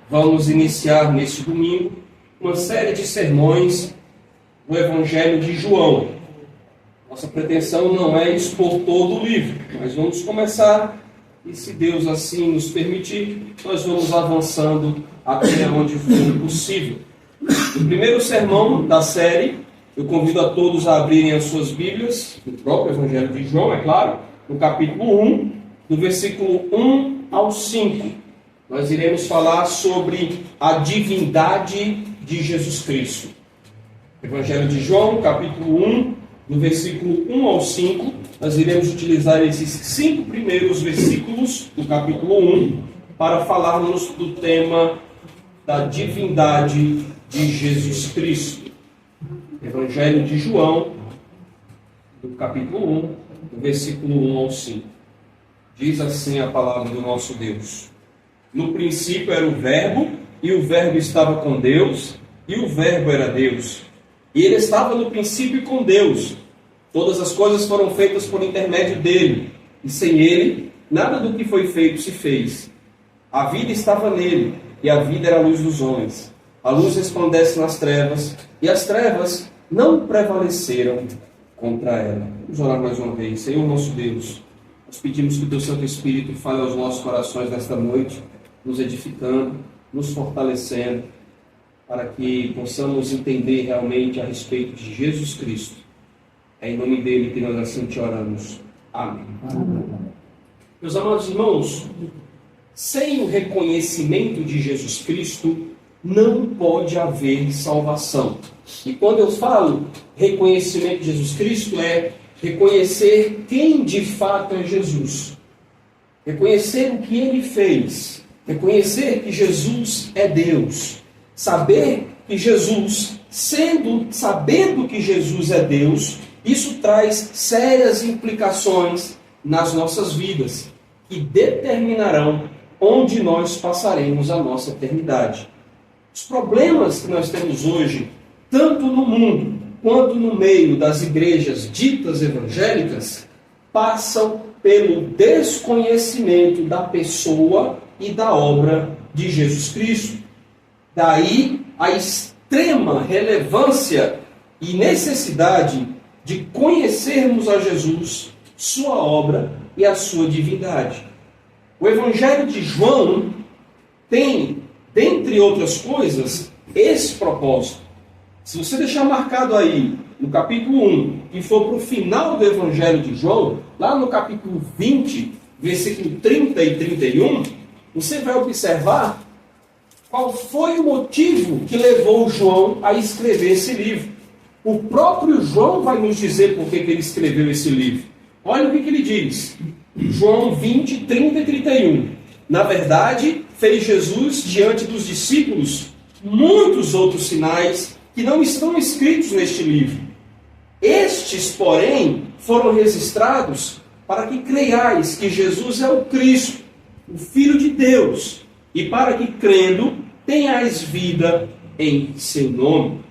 Vamos iniciar neste domingo uma série de sermões do Evangelho de João. Nossa pretensão não é expor todo o livro, mas vamos começar e, se Deus assim nos permitir, nós vamos avançando até onde for possível. No primeiro sermão da série, eu convido a todos a abrirem as suas Bíblias, no próprio Evangelho de João, é claro, no capítulo 1, do versículo 1 ao 5. Nós iremos falar sobre a divindade de Jesus Cristo. Evangelho de João, capítulo 1, do versículo 1 ao 5. Nós iremos utilizar esses 5 primeiros versículos do capítulo 1 para falarmos do tema da divindade de Jesus Cristo. Evangelho de João, do capítulo 1, do versículo 1 ao 5. Diz assim a palavra do nosso Deus: No princípio era o Verbo, e o Verbo estava com Deus, e o Verbo era Deus. E ele estava no princípio com Deus. Todas as coisas foram feitas por intermédio dele, e sem ele, nada do que foi feito se fez. A vida estava nele, e a vida era a luz dos homens. A luz resplandece nas trevas, e as trevas não prevaleceram contra ela. Vamos orar mais uma vez. Senhor nosso Deus, nós pedimos que o Teu Santo Espírito fale aos nossos corações nesta noite, nos edificando, nos fortalecendo, para que possamos entender realmente a respeito de Jesus Cristo. É em nome dele que nós assim te oramos. Amém. Meus amados irmãos, sem o reconhecimento de Jesus Cristo, não pode haver salvação. E quando eu falo reconhecimento de Jesus Cristo, é reconhecer quem de fato é Jesus. Reconhecer o que ele fez. Reconhecer que Jesus é Deus. Saber que Jesus, sabendo que Jesus é Deus, isso traz sérias implicações nas nossas vidas, que determinarão onde nós passaremos a nossa eternidade. Os problemas que nós temos hoje, tanto no mundo quanto no meio das igrejas ditas evangélicas, passam pelo desconhecimento da pessoa e da obra de Jesus Cristo. Daí a extrema relevância e necessidade de conhecermos a Jesus, sua obra e a sua divindade. O Evangelho de João tem, dentre outras coisas, esse propósito. Se você deixar marcado aí no capítulo 1 e for para o final do Evangelho de João, lá no capítulo 20, versículo 30 e 31, você vai observar qual foi o motivo que levou João a escrever esse livro. O próprio João vai nos dizer por que ele escreveu esse livro. Olha o que ele diz. João 20, 30 e 31. Na verdade, fez Jesus diante dos discípulos muitos outros sinais que não estão escritos neste livro. Estes, porém, foram registrados para que creiais que Jesus é o Cristo, o Filho de Deus, e para que, crendo, tenhais vida em seu nome.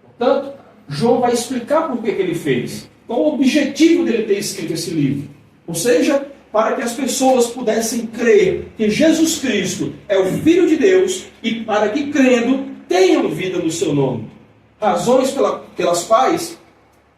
Portanto, João vai explicar por que ele fez. Qual o objetivo dele ter escrito esse livro? Ou seja, para que as pessoas pudessem crer que Jesus Cristo é o Filho de Deus e para que, crendo, tenham vida no seu nome. Razões pelas quais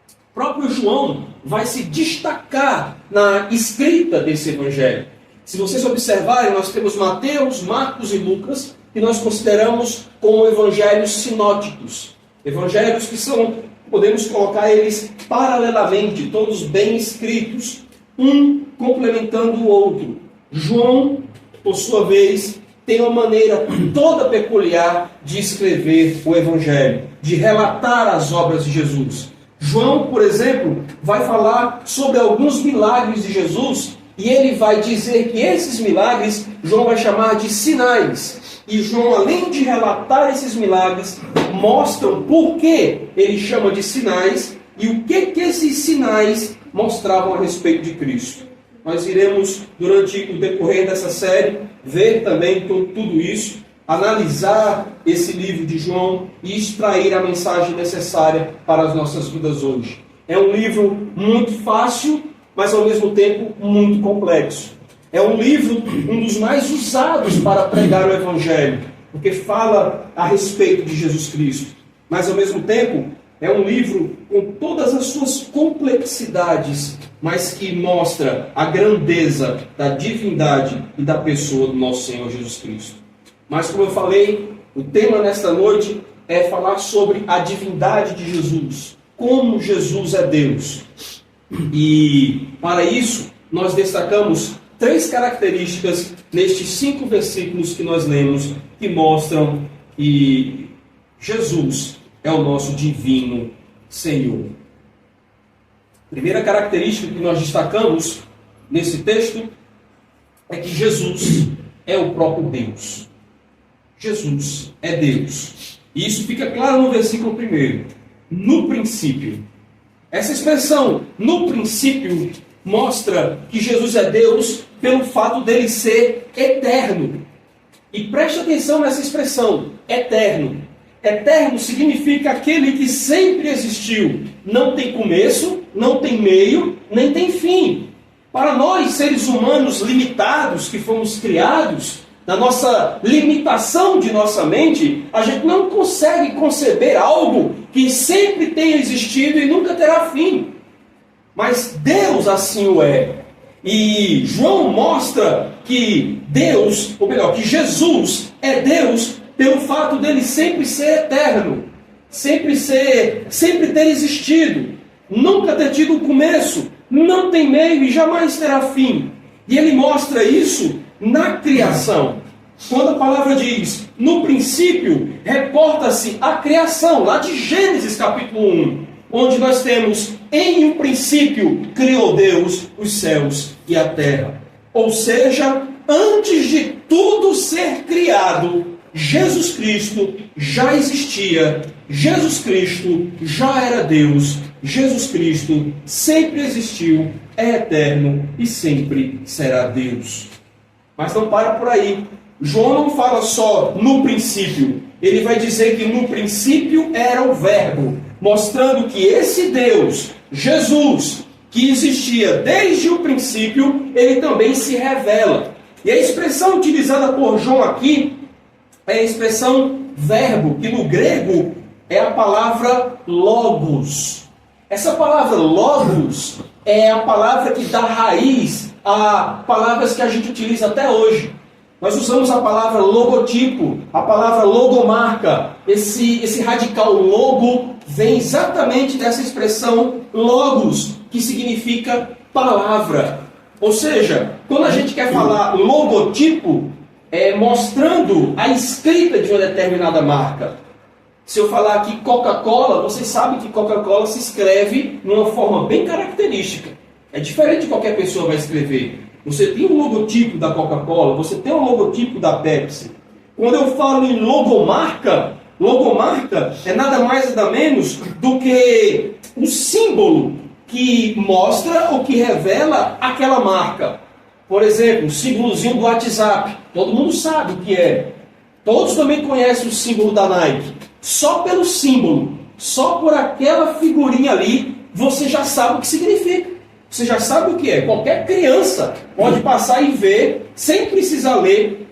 o próprio João vai se destacar na escrita desse evangelho. Se vocês observarem, nós temos Mateus, Marcos e Lucas, que nós consideramos como evangelhos sinóticos. Evangelhos que são, podemos colocar eles paralelamente, todos bem escritos, um complementando o outro. João, por sua vez, tem uma maneira toda peculiar de escrever o Evangelho, de relatar as obras de Jesus. João, por exemplo, vai falar sobre alguns milagres de Jesus e ele vai dizer que esses milagres, João vai chamar de sinais. E João, além de relatar esses milagres, mostram por que ele chama de sinais e o que esses sinais mostravam a respeito de Cristo. Nós iremos, durante o decorrer dessa série, ver também tudo isso, analisar esse livro de João e extrair a mensagem necessária para as nossas vidas hoje. É um livro muito fácil, mas ao mesmo tempo muito complexo. É um livro, um dos mais usados para pregar o Evangelho. porque fala a respeito de Jesus Cristo. Mas, ao mesmo tempo, é um livro com todas as suas complexidades, mas que mostra a grandeza da divindade e da pessoa do nosso Senhor Jesus Cristo. Mas, como eu falei, o tema nesta noite é falar sobre a divindade de Jesus, como Jesus é Deus. E, para isso, nós destacamos 3 características nestes 5 versículos que nós lemos, que mostram que Jesus é o nosso divino Senhor. Primeira característica que nós destacamos nesse texto é que Jesus é o próprio Deus. Jesus é Deus. E isso fica claro no versículo 1. No princípio. Essa expressão, no princípio, mostra que Jesus é Deus pelo fato dele ser eterno. E preste atenção nessa expressão, eterno. Eterno significa aquele que sempre existiu. Não tem começo, não tem meio, nem tem fim. Para nós, seres humanos limitados, que fomos criados, na nossa limitação de nossa mente, a gente não consegue conceber algo que sempre tenha existido e nunca terá fim. Mas Deus assim o é. E João mostra que Deus, ou melhor, que Jesus é Deus pelo fato dele sempre ser eterno, sempre ter existido, nunca ter tido começo, não tem meio e jamais terá fim. E ele mostra isso na criação. Quando a palavra diz no princípio, reporta-se à criação, lá de Gênesis capítulo 1, onde nós temos em um princípio criou Deus os céus e a terra. Ou seja, antes de tudo ser criado, Jesus Cristo já existia, Jesus Cristo já era Deus, Jesus Cristo sempre existiu, é eterno e sempre será Deus. Mas não para por aí. João não fala só no princípio, ele vai dizer que no princípio era o Verbo, mostrando que esse Deus, Jesus, que existia desde o princípio, ele também se revela. E a expressão utilizada por João aqui é a expressão verbo, que no grego é a palavra logos. Essa palavra logos é a palavra que dá raiz a palavras que a gente utiliza até hoje. Nós usamos a palavra logotipo, a palavra logomarca. Esse radical logo vem exatamente dessa expressão logos, que significa palavra. Ou seja, quando a gente quer falar logotipo, é mostrando a escrita de uma determinada marca. Se eu falar aqui Coca-Cola, vocês sabem que Coca-Cola se escreve de uma forma bem característica. É diferente de qualquer pessoa vai escrever. Você tem um logotipo da Coca-Cola, você tem um logotipo da Pepsi. Quando eu falo em logomarca, logomarca é nada mais nada menos do que um símbolo que mostra ou que revela aquela marca. Por exemplo, o símbolozinho do WhatsApp. Todo mundo sabe o que é. Todos também conhecem o símbolo da Nike. Só pelo símbolo, só por aquela figurinha ali, você já sabe o que significa. Você já sabe o que é. Qualquer criança pode passar e ver, sem precisar ler,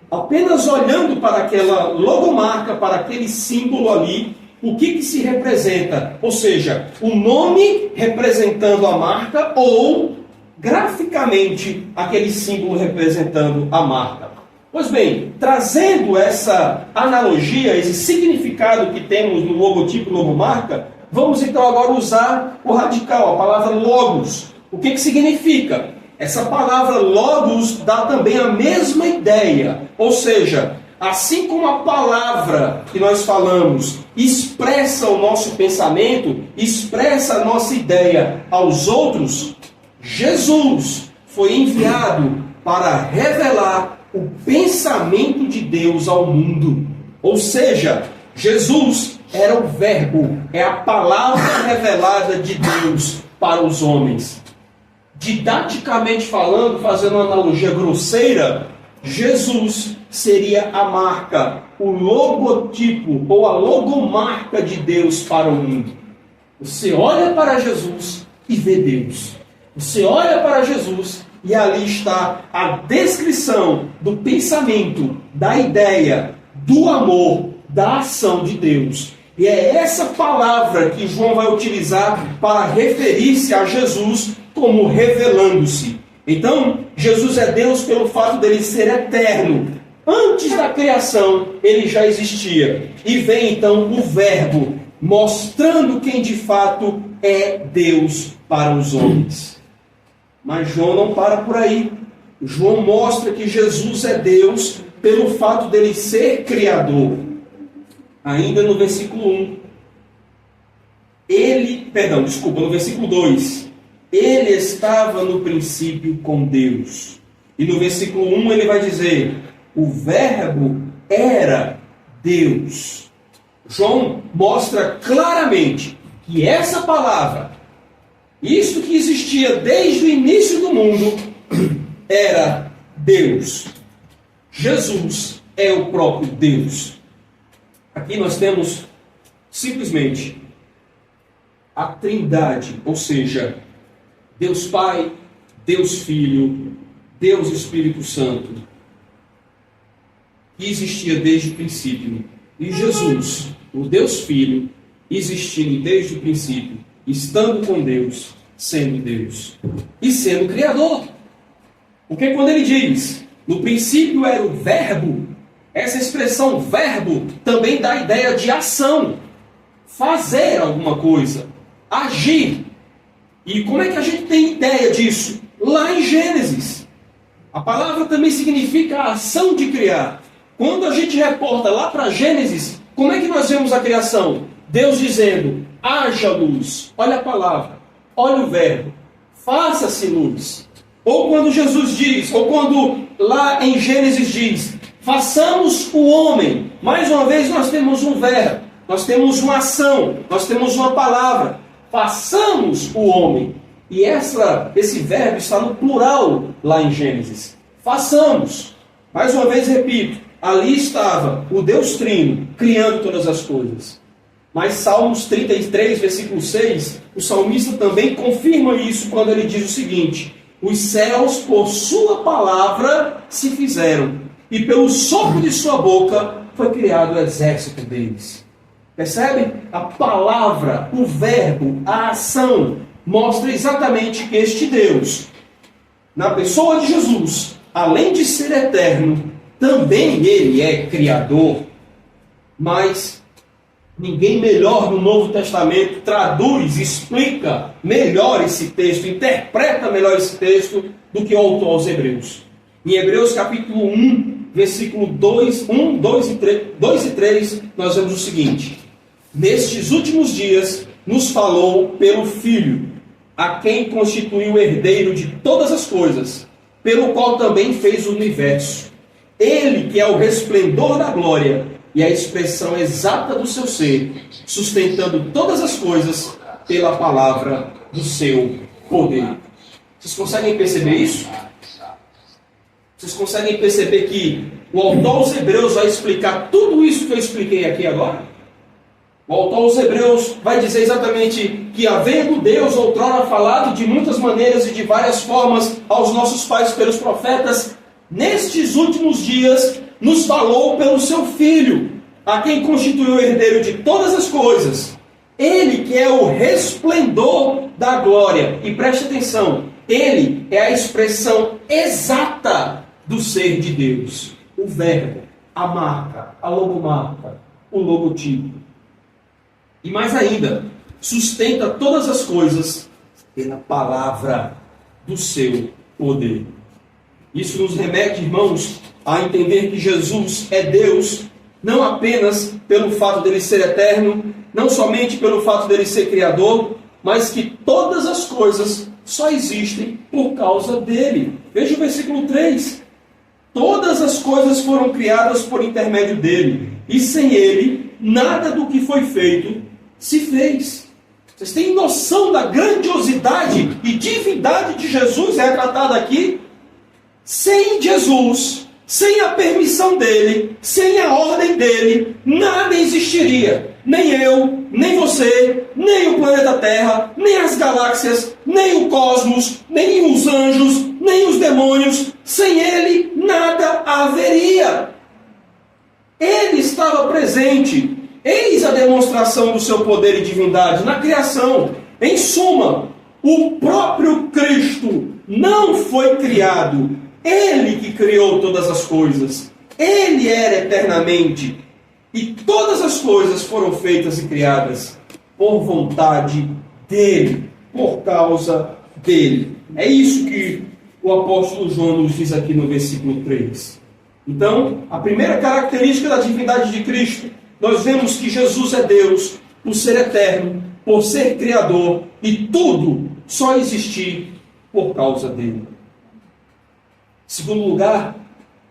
apenas olhando para aquela logomarca, para aquele símbolo ali, o que se representa. Ou seja, o nome representando a marca ou, graficamente, aquele símbolo representando a marca. Pois bem, trazendo essa analogia, esse significado que temos no logotipo logomarca, vamos então agora usar o radical, a palavra logos. O que significa? Essa palavra logos dá também a mesma ideia. Ou seja, assim como a palavra que nós falamos expressa o nosso pensamento, expressa a nossa ideia aos outros, Jesus foi enviado para revelar o pensamento de Deus ao mundo. Ou seja, Jesus era o Verbo, é a palavra revelada de Deus para os homens. Didaticamente falando, fazendo uma analogia grosseira, Jesus seria a marca, o logotipo ou a logomarca de Deus para o mundo. Você olha para Jesus e vê Deus. Você olha para Jesus e ali está a descrição do pensamento, da ideia, do amor, da ação de Deus. E é essa palavra que João vai utilizar para referir-se a Jesus como revelando-se. Então, Jesus é Deus pelo fato dele ser eterno. Antes da criação, ele já existia. E vem então o Verbo, mostrando quem de fato é Deus para os homens. Mas João não para por aí. João mostra que Jesus é Deus pelo fato dele ser Criador. Ainda no versículo 1. No versículo 2. Ele estava no princípio com Deus. E no versículo 1 ele vai dizer: o Verbo era Deus. João mostra claramente que essa palavra, isto que existia desde o início do mundo, era Deus. Jesus é o próprio Deus. Aqui nós temos simplesmente a Trindade, ou seja, Deus Pai, Deus Filho, Deus Espírito Santo, que existia desde o princípio. E Jesus, o Deus Filho, existindo desde o princípio, estando com Deus, sendo Deus e sendo Criador. Porque quando ele diz, no princípio era o Verbo, essa expressão verbo também dá a ideia de ação, fazer alguma coisa, agir. E como é que a gente tem ideia disso? Lá em Gênesis. A palavra também significa a ação de criar. Quando a gente reporta lá para Gênesis, como é que nós vemos a criação? Deus dizendo, haja luz. Olha a palavra, olha o verbo, faça-se luz. Ou quando Jesus diz, ou quando lá em Gênesis diz, façamos o homem. Mais uma vez nós temos um verbo, nós temos uma ação, nós temos uma palavra. Façamos o homem. E esse verbo está no plural lá em Gênesis. Façamos. Mais uma vez repito, ali estava o Deus Trino criando todas as coisas. Mas Salmos 33, versículo 6, o salmista também confirma isso quando ele diz o seguinte: os céus por sua palavra se fizeram, e pelo sopro de sua boca foi criado o exército deles. Percebe? A palavra, o verbo, a ação, mostra exatamente que este Deus, na pessoa de Jesus, além de ser eterno, também ele é criador. Mas ninguém melhor no Novo Testamento traduz, explica melhor esse texto, interpreta melhor esse texto do que o autor aos Hebreus. Em Hebreus capítulo 1, versículo 2 e 3, nós vemos o seguinte: nestes últimos dias nos falou pelo Filho, a quem constituiu o herdeiro de todas as coisas, pelo qual também fez o universo. Ele que é o resplendor da glória e a expressão exata do seu ser, sustentando todas as coisas pela palavra do seu poder. Vocês conseguem perceber isso? Vocês conseguem perceber que o autor aos Hebreus vai explicar tudo isso que eu expliquei aqui agora? O autor aos Hebreus vai dizer exatamente que, havendo Deus outrora falado de muitas maneiras e de várias formas aos nossos pais pelos profetas, nestes últimos dias nos falou pelo seu Filho, a quem constituiu o herdeiro de todas as coisas. Ele que é o resplendor da glória. E preste atenção, ele é a expressão exata do ser de Deus. O verbo, a marca, a logomarca, o logotipo. E mais ainda, sustenta todas as coisas pela palavra do seu poder. Isso nos remete, irmãos, a entender que Jesus é Deus, não apenas pelo fato dele ser eterno, não somente pelo fato dele ser criador, mas que todas as coisas só existem por causa dele. Veja o versículo 3. Todas as coisas foram criadas por intermédio dele, e sem ele, nada do que foi feito se fez. Vocês têm noção da grandiosidade e divindade de Jesus retratada aqui? Sem Jesus, sem a permissão dele, sem a ordem dele, nada existiria. Nem eu, nem você, nem o planeta Terra, nem as galáxias, nem o cosmos, nem os anjos, nem os demônios. Sem ele, nada haveria. Ele estava presente. Eis a demonstração do seu poder e divindade na criação. Em suma, o próprio Cristo não foi criado. Ele que criou todas as coisas. Ele era eternamente. E todas as coisas foram feitas e criadas por vontade dele, por causa dele. É isso que o apóstolo João nos diz aqui no versículo 3. Então, a primeira característica da divindade de Cristo, nós vemos que Jesus é Deus, por ser eterno, por ser criador, e tudo só existir por causa dele. Segundo lugar,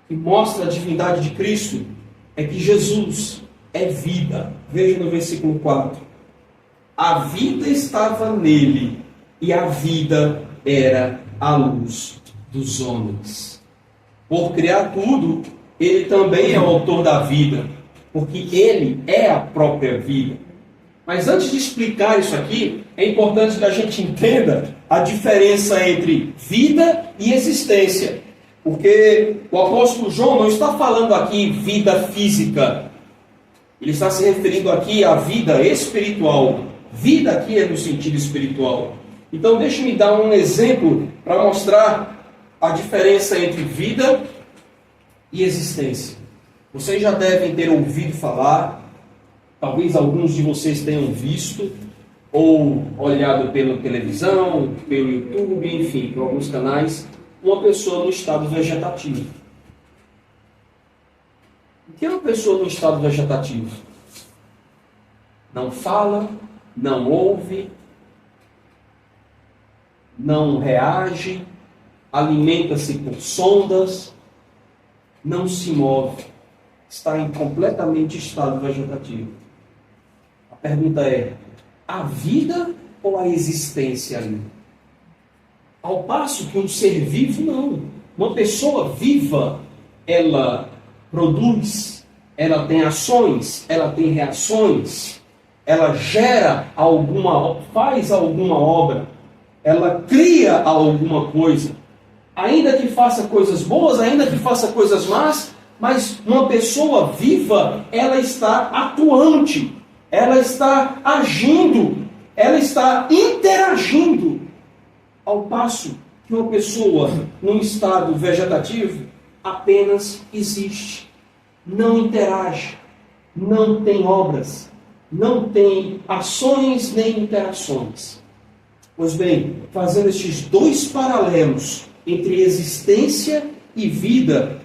que mostra a divindade de Cristo, é que Jesus é vida. Veja no versículo 4. A vida estava nele, e a vida era a luz dos homens. Por criar tudo, ele também é o autor da vida, porque ele é a própria vida. Mas antes de explicar isso aqui, é importante que a gente entenda a diferença entre vida e existência. Porque o apóstolo João não está falando aqui vida física. Ele está se referindo aqui à vida espiritual. Vida aqui é no sentido espiritual. Então deixe-me dar um exemplo para mostrar a diferença entre vida e existência. Vocês já devem ter ouvido falar, talvez alguns de vocês tenham visto, ou olhado pela televisão, pelo YouTube, enfim, por alguns canais, uma pessoa no estado vegetativo. O que é uma pessoa no estado vegetativo? Não fala, não ouve, não reage, alimenta-se por sondas, não se move, está em completamente estado vegetativo. A pergunta é, a vida ou a existência ali? Ao passo que um ser vivo, não. Uma pessoa viva, ela produz, ela tem ações, ela tem reações, ela gera alguma, faz alguma obra, ela cria alguma coisa, ainda que faça coisas boas, ainda que faça coisas más, mas uma pessoa viva, ela está atuante, ela está agindo, ela está interagindo, ao passo que uma pessoa num estado vegetativo apenas existe, não interage, não tem obras, não tem ações nem interações. Pois bem, fazendo estes dois paralelos entre existência e vida,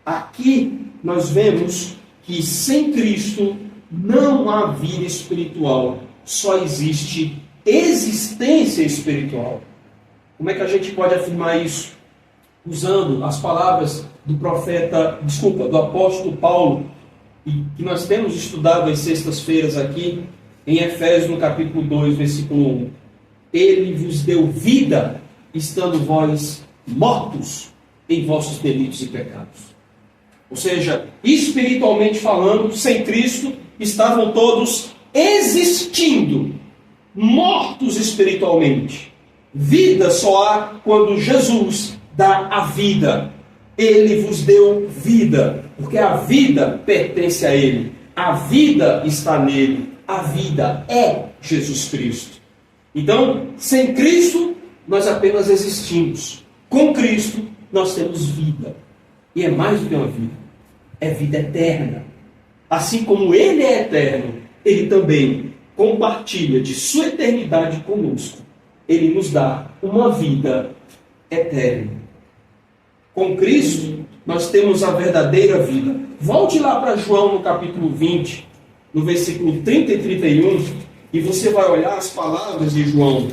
aqui nós vemos que sem Cristo não há vida espiritual, só existe existência espiritual. Como é que a gente pode afirmar isso? Usando as palavras do do apóstolo Paulo, e que nós temos estudado às sextas-feiras aqui, em Efésios, no capítulo 2, versículo 1. Ele vos deu vida, estando vós mortos em vossos delitos e pecados. Ou seja, espiritualmente falando, sem Cristo, estavam todos existindo, mortos espiritualmente. Vida só há quando Jesus dá a vida. Ele vos deu vida, porque a vida pertence a Ele. A vida está nele. A vida é Jesus Cristo. Então, sem Cristo, nós apenas existimos. Com Cristo, nós temos vida. E é mais do que uma vida. É vida eterna. Assim como Ele é eterno, Ele também compartilha de sua eternidade conosco. Ele nos dá uma vida eterna. Com Cristo, nós temos a verdadeira vida. Volte lá para João no capítulo 20, no versículo 30 e 31, e você vai olhar as palavras de João.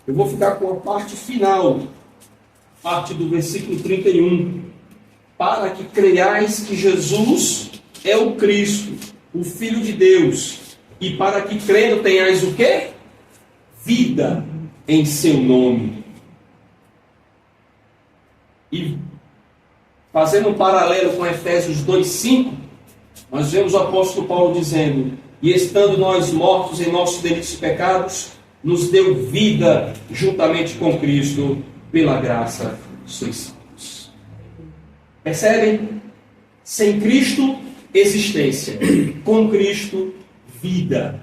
Eu vou ficar com a parte final, parte do versículo 31. Para que creiais que Jesus é o Cristo, o Filho de Deus, e para que crendo tenhais o quê? Vida em seu nome. E fazendo um paralelo com Efésios 2:5, nós vemos o apóstolo Paulo dizendo: e estando nós mortos em nossos delitos e pecados, nos deu vida juntamente com Cristo, pela graça sois salvos. Percebem? Sem Cristo existência. Com Cristo, vida.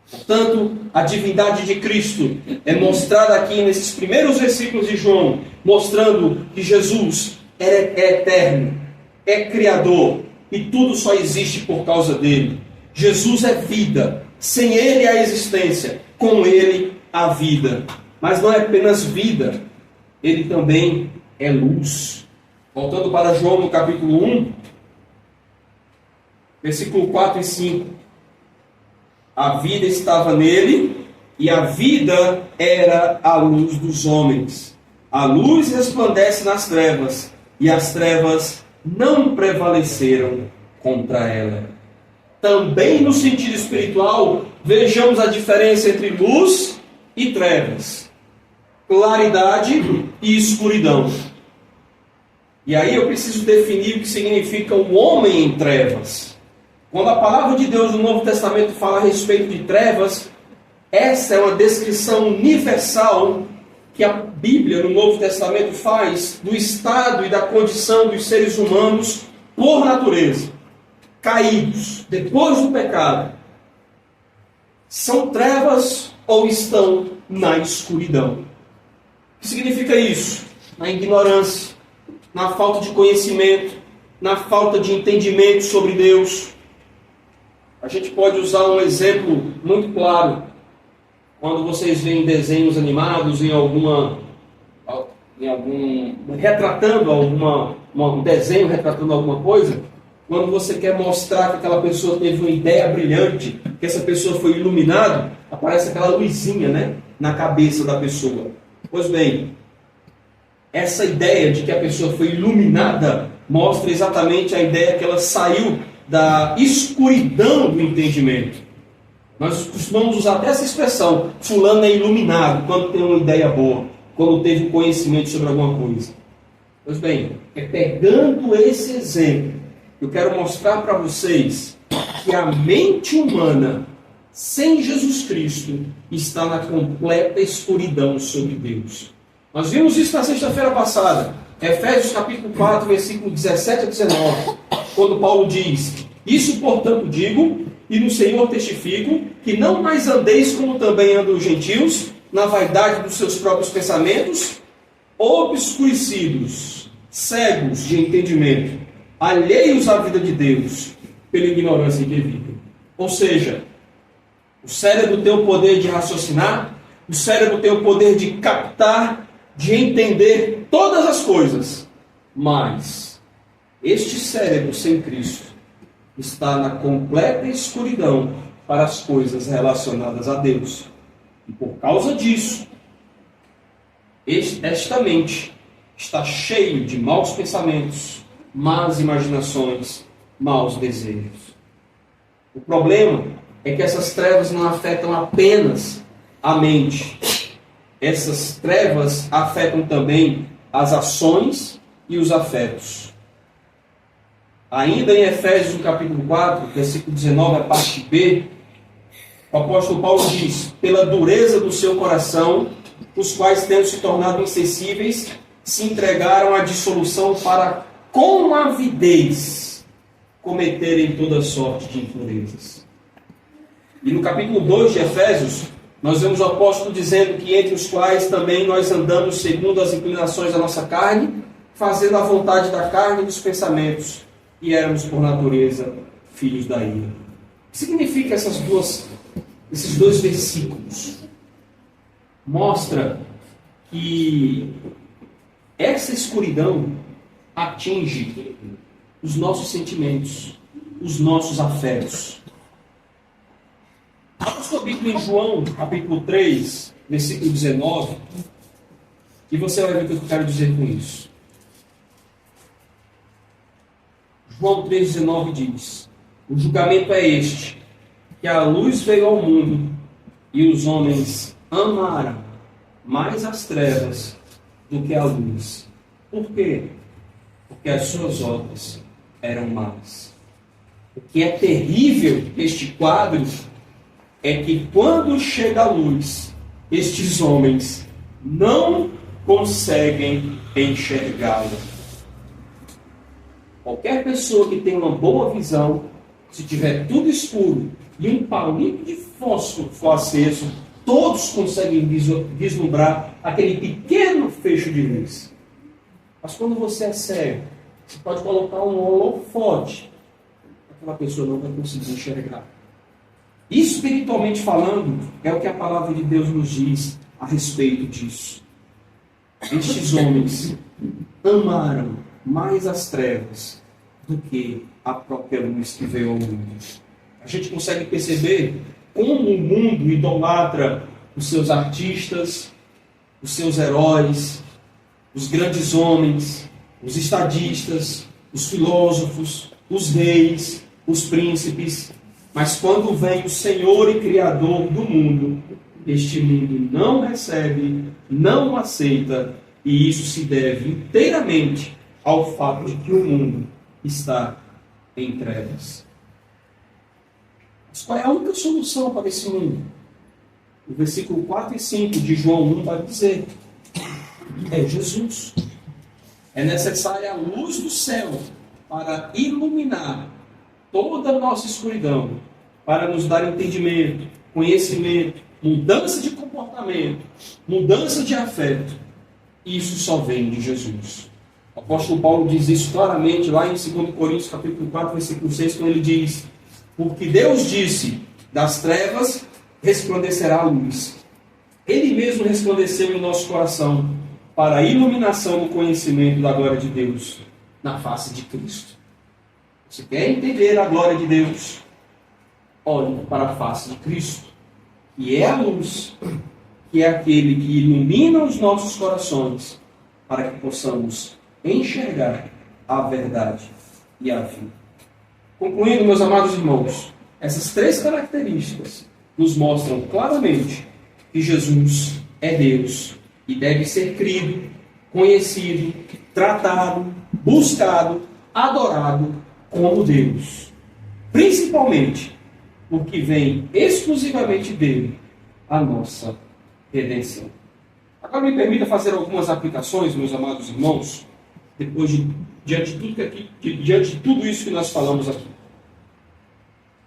Portanto, a divindade de Cristo é mostrada aqui nesses primeiros versículos de João, mostrando que Jesus é eterno, é criador, e tudo só existe por causa dele. Jesus é vida, sem ele a existência, com ele a vida. Mas não é apenas vida, ele também é luz. Voltando para João no capítulo 1, versículo 4 e 5. A vida estava nele, e a vida era a luz dos homens. A luz resplandece nas trevas, e as trevas não prevaleceram contra ela. Também no sentido espiritual, vejamos a diferença entre luz e trevas, claridade e escuridão. E aí eu preciso definir o que significa o homem em trevas. Quando a palavra de Deus no Novo Testamento fala a respeito de trevas, essa é uma descrição universal que a Bíblia no Novo Testamento faz do estado e da condição dos seres humanos por natureza, caídos, depois do pecado. São trevas ou estão na escuridão. O que significa isso? Na ignorância, na falta de conhecimento, na falta de entendimento sobre Deus. A gente pode usar um exemplo muito claro. Quando vocês veem desenhos animados retratando um desenho retratando alguma coisa, quando você quer mostrar que aquela pessoa teve uma ideia brilhante, que essa pessoa foi iluminada, aparece aquela luzinha, né, na cabeça da pessoa. Pois bem, essa ideia de que a pessoa foi iluminada mostra exatamente a ideia que ela saiu da escuridão do entendimento. Nós costumamos usar até essa expressão, fulano é iluminado, quando tem uma ideia boa, quando teve conhecimento sobre alguma coisa. Pois bem, pegando esse exemplo, eu quero mostrar para vocês que a mente humana, sem Jesus Cristo, está na completa escuridão sobre Deus. Nós vimos isso na sexta-feira passada, Efésios capítulo 4, versículo 17 a 19, quando Paulo diz: isso, portanto, digo, e no Senhor testifico, que não mais andeis como também andam os gentios, na vaidade dos seus próprios pensamentos, obscurecidos, cegos de entendimento, alheios à vida de Deus, pela ignorância indevida. Ou seja, o cérebro tem o poder de raciocinar, o cérebro tem o poder de captar, de entender todas as coisas, mas este cérebro sem Cristo está na completa escuridão para as coisas relacionadas a Deus. E por causa disso, esta mente está cheia de maus pensamentos, más imaginações, maus desejos. O problema é que essas trevas não afetam apenas a mente. Essas trevas afetam também as ações e os afetos. Ainda em Efésios, no capítulo 4, versículo 19, a parte B, o apóstolo Paulo diz: pela dureza do seu coração, os quais, tendo se tornado insensíveis, se entregaram à dissolução para, com avidez, cometerem toda sorte de impurezas. E no capítulo 2 de Efésios, nós vemos o apóstolo dizendo que entre os quais também nós andamos segundo as inclinações da nossa carne, fazendo a vontade da carne e dos pensamentos, e éramos por natureza filhos da ira. O que significa esses dois versículos? Mostra que essa escuridão atinge os nossos sentimentos, os nossos afetos. Abra sua Bíblia em João, capítulo 3, versículo 19, e você vai ver o que eu quero dizer com isso. João 3,19 diz: o julgamento é este, que a luz veio ao mundo, e os homens amaram mais as trevas do que a luz. Por quê? Porque as suas obras eram más. O que é terrível neste quadro é que quando chega a luz, estes homens não conseguem enxergá-la. Qualquer pessoa que tem uma boa visão, se tiver tudo escuro e um palito de fósforo for aceso, todos conseguem vislumbrar aquele pequeno fecho de luz. Mas quando você é cego, você pode colocar um holofote, aquela pessoa não vai conseguir enxergar. Espiritualmente falando, é o que a palavra de Deus nos diz a respeito disso. Estes homens amaram mais as trevas do que a própria luz que veio ao mundo. A gente consegue perceber como o mundo idolatra os seus artistas, os seus heróis, os grandes homens, os estadistas, os filósofos, os reis, os príncipes. Mas quando vem o Senhor e Criador do mundo, este mundo não recebe, não aceita, e isso se deve inteiramente ao fato de que o mundo está em trevas. Mas qual é a única solução para esse mundo? O versículo 4 e 5 de João 1 vai dizer: é Jesus. É necessária a luz do céu para iluminar toda a nossa escuridão, para nos dar entendimento, conhecimento, mudança de comportamento, mudança de afeto. Isso só vem de Jesus. O apóstolo Paulo diz isso claramente lá em 2 Coríntios capítulo 4, versículo 6, quando ele diz: porque Deus disse, das trevas resplandecerá a luz. Ele mesmo resplandeceu em nosso coração para a iluminação do conhecimento da glória de Deus na face de Cristo. Você quer entender a glória de Deus? Olhe para a face de Cristo, que é a luz, que é aquele que ilumina os nossos corações, para que possamos enxergar a verdade e a vida. Concluindo, meus amados irmãos, essas três características nos mostram claramente que Jesus é Deus e deve ser crido, conhecido, tratado, buscado, adorado como Deus. Principalmente porque vem exclusivamente dele a nossa redenção. Agora me permita fazer algumas aplicações, meus amados irmãos, depois diante de tudo isso que nós falamos aqui.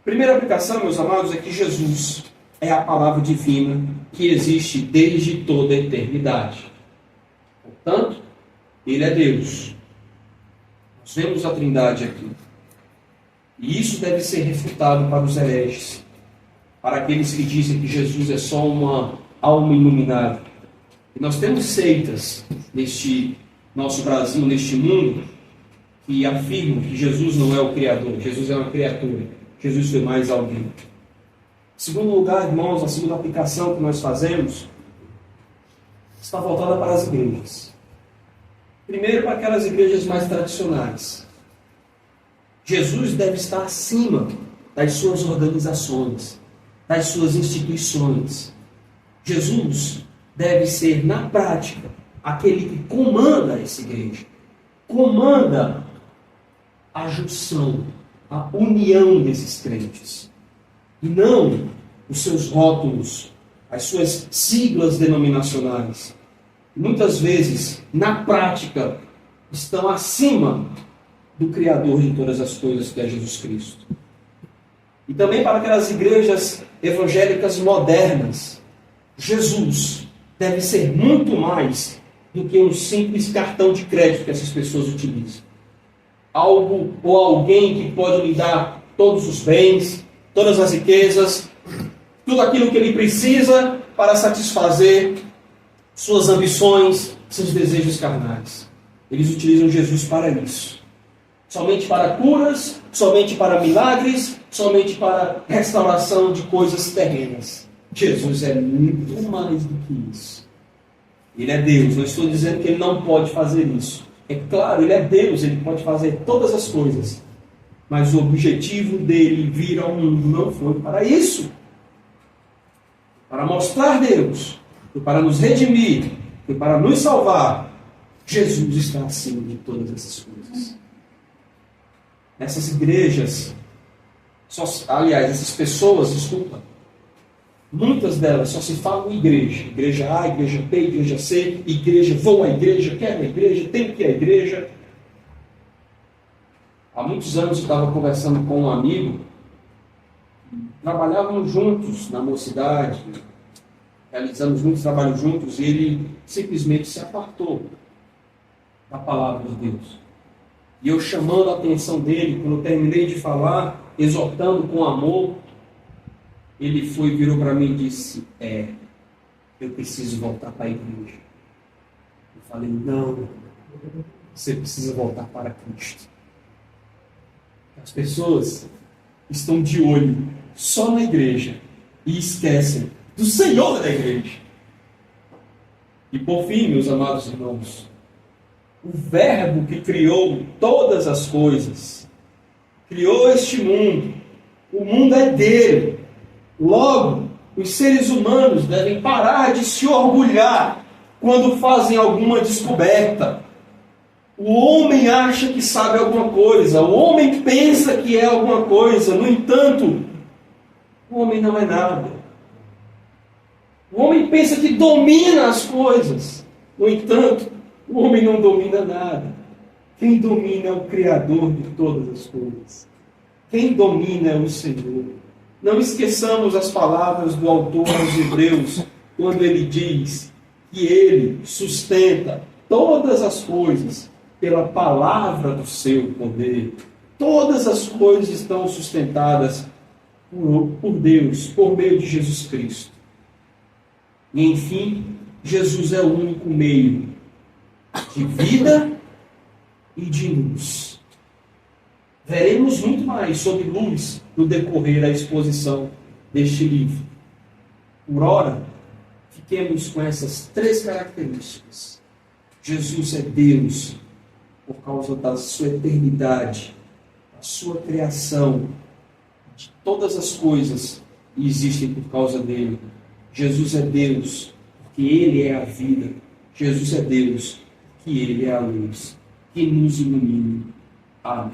Primeira aplicação, meus amados, é que Jesus é a palavra divina que existe desde toda a eternidade. Portanto, ele é Deus. Nós vemos a Trindade aqui. E isso deve ser refutado para os hereges, para aqueles que dizem que Jesus é só uma alma iluminada. E nós temos seitas neste nosso Brasil, neste mundo, que afirmam que Jesus não é o Criador, Jesus é uma criatura, Jesus foi mais alguém. Em segundo lugar, irmãos, a segunda aplicação que nós fazemos está voltada para as igrejas. Primeiro, para aquelas igrejas mais tradicionais. Jesus deve estar acima das suas organizações, das suas instituições. Jesus deve ser, na prática, aquele que comanda essa igreja, comanda a junção, a união desses crentes, e não os seus rótulos, as suas siglas denominacionais. Muitas vezes, na prática, estão acima do Criador de todas as coisas, que é Jesus Cristo. E também para aquelas igrejas evangélicas modernas, Jesus deve ser muito mais do que um simples cartão de crédito que essas pessoas utilizam. Algo ou alguém que pode lhe dar todos os bens, todas as riquezas, tudo aquilo que ele precisa para satisfazer suas ambições, seus desejos carnais. Eles utilizam Jesus para isso. Somente para curas, somente para milagres, somente para restauração de coisas terrenas. Jesus é muito mais do que isso. Ele é Deus. Não estou dizendo que ele não pode fazer isso. É claro, ele é Deus, ele pode fazer todas as coisas. Mas o objetivo dele vir ao mundo não foi para isso. Para mostrar Deus, foi para nos redimir, foi para nos salvar. Jesus está acima de todas essas coisas. Essas igrejas, essas pessoas, muitas delas só se falam igreja. Igreja A, igreja B, igreja C, igreja, vou à igreja, quero a igreja, tenho que ir à igreja. Há muitos anos eu estava conversando com um amigo, trabalhávamos juntos na mocidade, realizamos muitos trabalhos juntos, e ele simplesmente se apartou da palavra de Deus. E eu chamando a atenção dele, quando eu terminei de falar, exortando com amor, ele virou para mim e disse: eu preciso voltar para a igreja. Eu falei: não, você precisa voltar para Cristo. As pessoas estão de olho só na igreja e esquecem do Senhor da igreja. E por fim, meus amados irmãos, o Verbo que criou todas as coisas, criou este mundo, o mundo é dele. Logo, os seres humanos devem parar de se orgulhar quando fazem alguma descoberta. O homem acha que sabe alguma coisa, o homem pensa que é alguma coisa, no entanto, o homem não é nada. O homem pensa que domina as coisas, no entanto, o homem não domina nada. Quem domina é o Criador de todas as coisas. Quem domina é o Senhor. Não esqueçamos as palavras do autor aos Hebreus, quando ele diz que ele sustenta todas as coisas pela palavra do seu poder. Todas as coisas estão sustentadas por Deus, por meio de Jesus Cristo. E enfim, Jesus é o único meio de vida e de luz. Veremos muito mais sobre luz no decorrer da exposição deste livro. Por ora, fiquemos com essas 3 características. Jesus é Deus por causa da sua eternidade, da sua criação, de todas as coisas que existem por causa dele. Jesus é Deus porque ele é a vida. Jesus é Deus porque ele é a luz. Que nos ilumine. Amém.